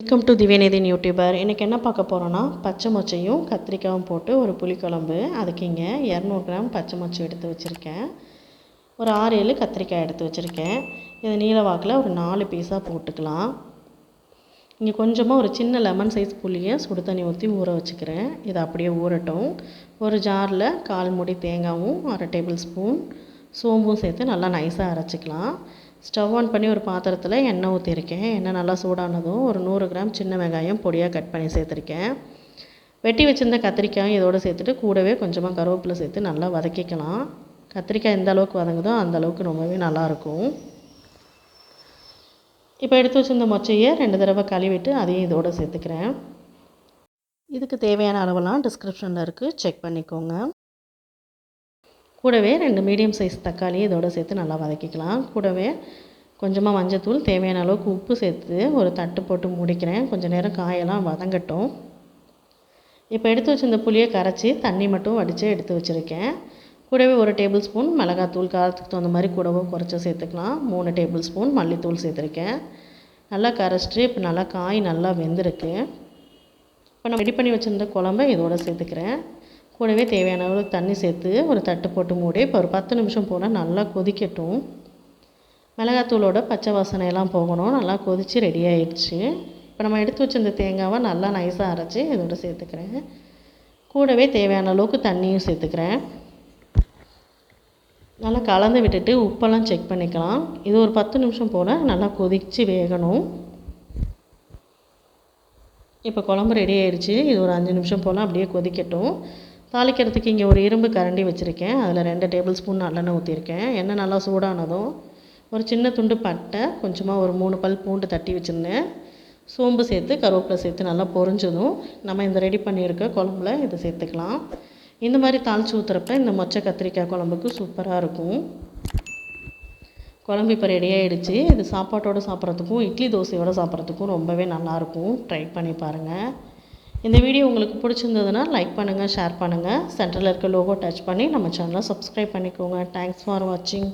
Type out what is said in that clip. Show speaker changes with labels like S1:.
S1: Welcome to திவ்யநிதின் YouTuber. இன்றைக்கி என்ன பார்க்க போகிறோன்னா, பச்சை மொச்சையும் கத்திரிக்காயும் போட்டு ஒரு புளிக்குழம்பு. அதுக்கு இங்கே 200 கிராம் பச்சை மொச்சை எடுத்து வச்சுருக்கேன். ஒரு 6-7 கத்திரிக்காய் எடுத்து வச்சுருக்கேன். இதை நீல வாக்கில் ஒரு 4 பீஸாக போட்டுக்கலாம். இங்கே கொஞ்சமாக ஒரு சின்ன லெமன் சைஸ் புளியை சுடு தண்ணி ஊற்றி ஊற வச்சுக்கிறேன். இதை அப்படியே ஊறட்டும். ஒரு ஜாரில் 1/4 மூடி தேங்காயும் 1/2 டேபிள் ஸ்பூன் சோம்பும் சேர்த்து நல்லா நைஸாக அரைச்சிக்கலாம். ஸ்டவ் ஆன் பண்ணி ஒரு பாத்திரத்தில் எண்ணெய் ஊற்றிருக்கேன். எண்ணெய் நல்லா சூடானதும் ஒரு 100 கிராம் சின்ன வெங்காயம் பொடியாக கட் பண்ணி சேர்த்துருக்கேன். வெட்டி வச்சுருந்த கத்திரிக்காயும் இதோடு சேர்த்துட்டு கூடவே கொஞ்சமாக கருவேப்பிலை சேர்த்து நல்லா வதக்கிக்கலாம். கத்திரிக்காய் எந்த அளவுக்கு வதங்குதோ அந்த அளவுக்கு ரொம்பவே நல்லாயிருக்கும். இப்போ எடுத்து வச்சுருந்த மொச்சையை 2 தடவை கழுவிட்டு அதையும் இதோடு சேர்த்துக்கிறேன். இதுக்கு தேவையான அளவெல்லாம் டிஸ்கிரிப்ஷனில் இருக்குது, செக் பண்ணிக்கோங்க. கூடவே 2 மீடியம் சைஸ் தக்காளி இதோடு சேர்த்து நல்லா வதக்கிக்கலாம். கூடவே கொஞ்சமாக மஞ்சத்தூள், தேவையான அளவுக்கு உப்பு சேர்த்து ஒரு தட்டு போட்டு முடிக்கிறேன். கொஞ்சம் நேரம் காயெல்லாம் வதங்கட்டும். இப்போ எடுத்து வச்சுருந்த புளியை கரைச்சி தண்ணி மட்டும் வடித்து எடுத்து வச்சுருக்கேன். கூடவே 1 டேபிள் ஸ்பூன் மிளகாத்தூள், காரத்துக்கு தகுந்த மாதிரி கூடவோ குறைச்சி சேர்த்துக்கலாம். 3 டேபிள் ஸ்பூன் மல்லித்தூள் சேர்த்துருக்கேன். நல்லா கரைச்சிட்டு இப்போ நல்லா காய் நல்லா வெந்திருக்கு. இப்போ நான் ரெடி பண்ணி வச்சுருந்த குழம்பை இதோடு சேர்த்துக்கிறேன். கூடவே தேவையான அளவு தண்ணி சேர்த்து ஒரு தட்டு போட்டு மூடி இப்போ ஒரு 10 நிமிஷம் போல் நல்லா கொதிக்கட்டும். மிளகாத்தூளோட பச்சை வாசனையெல்லாம் போகணும். நல்லா கொதித்து ரெடி ஆகிடுச்சு. இப்போ நம்ம எடுத்து வச்சிருந்த தேங்காவை நல்லா நைஸாக அரைச்சி இதோட சேர்த்துக்கிறேன். கூடவே தேவையான அளவுக்கு தண்ணியும் சேர்த்துக்கிறேன். நல்லா கலந்து விட்டுட்டு உப்பெல்லாம் செக் பண்ணிக்கலாம். இது ஒரு 10 நிமிஷம் போல் நல்லா கொதித்து வேகணும். இப்போ குழம்பு ரெடி ஆகிடுச்சு. இது ஒரு 5 நிமிஷம் போல் அப்படியே கொதிக்கட்டும். தாளிக்கிறதுக்கு இங்கே ஒரு இரும்பு கரண்டி வச்சுருக்கேன். அதில் 2 டேபிள் ஸ்பூன் நல்லெண்ணெய் ஊற்றிருக்கேன். எண்ணெய் நல்லா சூடானதும் ஒரு சின்ன துண்டு பட்டை, கொஞ்சமாக ஒரு 3 பல் பூண்டு தட்டி வச்சுருந்தேன். சோம்பு சேர்த்து கருவேப்பிலை சேர்த்து நல்லா பொரிஞ்சதும் நம்ம இந்த ரெடி பண்ணியிருக்க குழம்புல இதை சேர்த்துக்கலாம். இந்த மாதிரி தாளித்து ஊற்றுறப்ப இந்த மொச்சை கத்திரிக்காய் குழம்புக்கு சூப்பராக இருக்கும். குழம்பு இப்போ ரெடி ஆகிடுச்சு. இது சாப்பாட்டோடு சாப்பிட்றதுக்கும் இட்லி தோசையோடு சாப்பிட்றதுக்கும் ரொம்பவே நல்லாயிருக்கும். ட்ரை பண்ணி பாருங்கள். இந்த வீடியோ உங்களுக்கு பிடிச்சிருந்ததுன்னா லைக் பண்ணுங்கள், ஷேர் பண்ணுங்கள். சென்டரில் இருக்க லோகோ டச் பண்ணி நம்ம சேனலை சப்ஸ்கிரைப் பண்ணிக்கோங்க. தேங்க்ஸ் ஃபார் வாட்சிங்.